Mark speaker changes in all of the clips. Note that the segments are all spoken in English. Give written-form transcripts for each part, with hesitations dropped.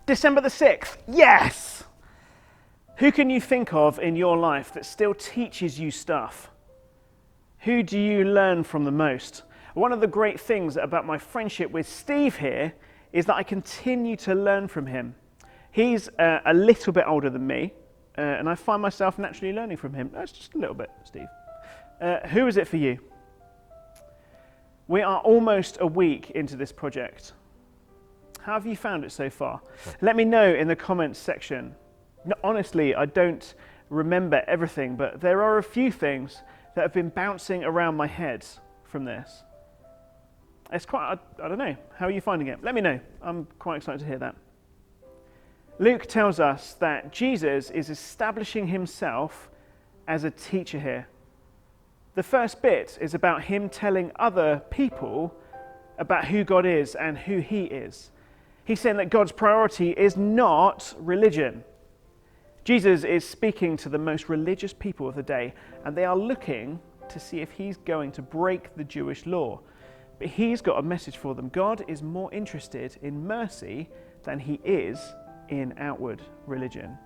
Speaker 1: December the 6th, yes! Who can you think of in your life that still teaches you stuff? Who do you learn from the most? One of the great things about my friendship with Steve here is that I continue to learn from him. He's a little bit older than me, and I find myself naturally learning from him. That's just a little bit, Steve. Who is it for you? We are almost a week into this project. How have you found it so far? Let me know in the comments section. No, honestly, I don't remember everything, but there are a few things that have been bouncing around my head from this. It's quite, I don't know, how are you finding it? Let me know. I'm quite excited to hear that. Luke tells us that Jesus is establishing himself as a teacher here. The first bit is about him telling other people about who God is and who he is. He's saying that God's priority is not religion. Jesus is speaking to the most religious people of the day, and they are looking to see if he's going to break the Jewish law. But he's got a message for them. God is more interested in mercy than he is in outward religion.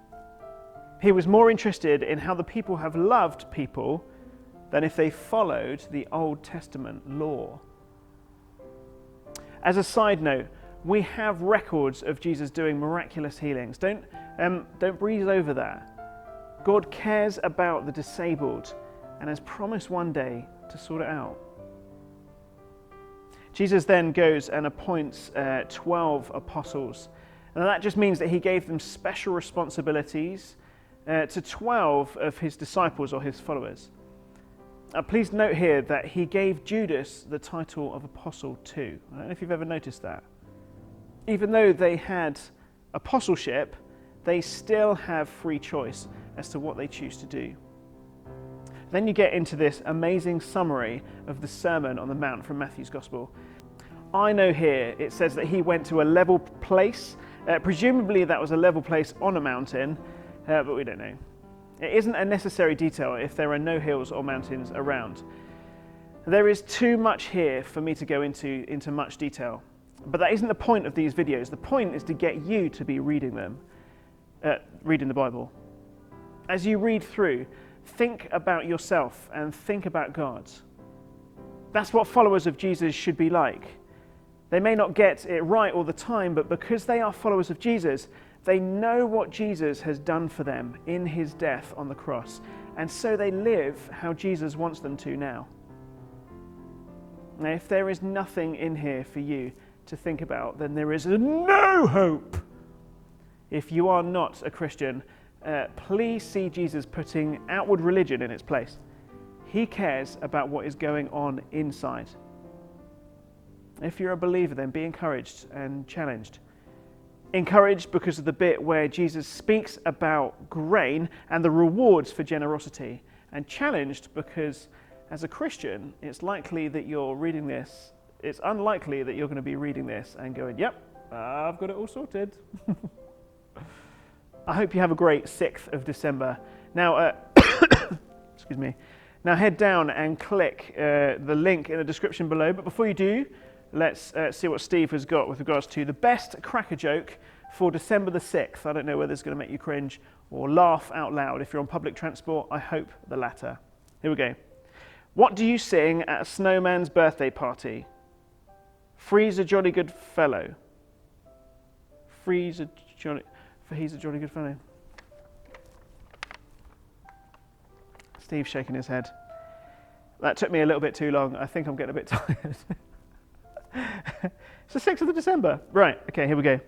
Speaker 1: He was more interested in how the people have loved people than if they followed the Old Testament law. As a side note, we have records of Jesus doing miraculous healings. Don't breeze over that. God cares about the disabled and has promised one day to sort it out. Jesus then goes and appoints 12 apostles. And that just means that he gave them special responsibilities to 12 of his disciples or his followers. Please note here that he gave Judas the title of apostle too. I don't know if you've ever noticed that. Even though they had apostleship, they still have free choice as to what they choose to do. Then you get into this amazing summary of the Sermon on the Mount from Matthew's Gospel. I know here it says that he went to a level place. Presumably that was a level place on a mountain, but we don't know. It isn't a necessary detail if there are no hills or mountains around. There is too much here for me to go into much detail. But that isn't the point of these videos. The point is to get you to be reading them, reading the Bible. As you read through, think about yourself and think about God. That's what followers of Jesus should be like. They may not get it right all the time, but because they are followers of Jesus, they know what Jesus has done for them in his death on the cross, and so they live how Jesus wants them to now. Now, if there is nothing in here for you to think about, then there is no hope. If you are not a Christian, please see Jesus putting outward religion in its place. He cares about what is going on inside. If you're a believer, then be encouraged and challenged. Encouraged because of the bit where Jesus speaks about grain and the rewards for generosity, and challenged because as a Christian, it's unlikely that you're going to be reading this and going, yep, I've got it all sorted. I hope you have a great 6th of December. Now, excuse me. Now head down and click the link in the description below. But before you do, let's see what Steve has got with regards to the best cracker joke for December the 6th. I don't know whether it's going to make you cringe or laugh out loud. If you're on public transport, I hope the latter. Here we go. What do you sing at a snowman's birthday party? Freeze a jolly good fellow. He's a jolly good fellow. Steve's shaking his head. That took me a little bit too long. I think I'm getting a bit tired. It's the 6th of December. Right, okay, here we go.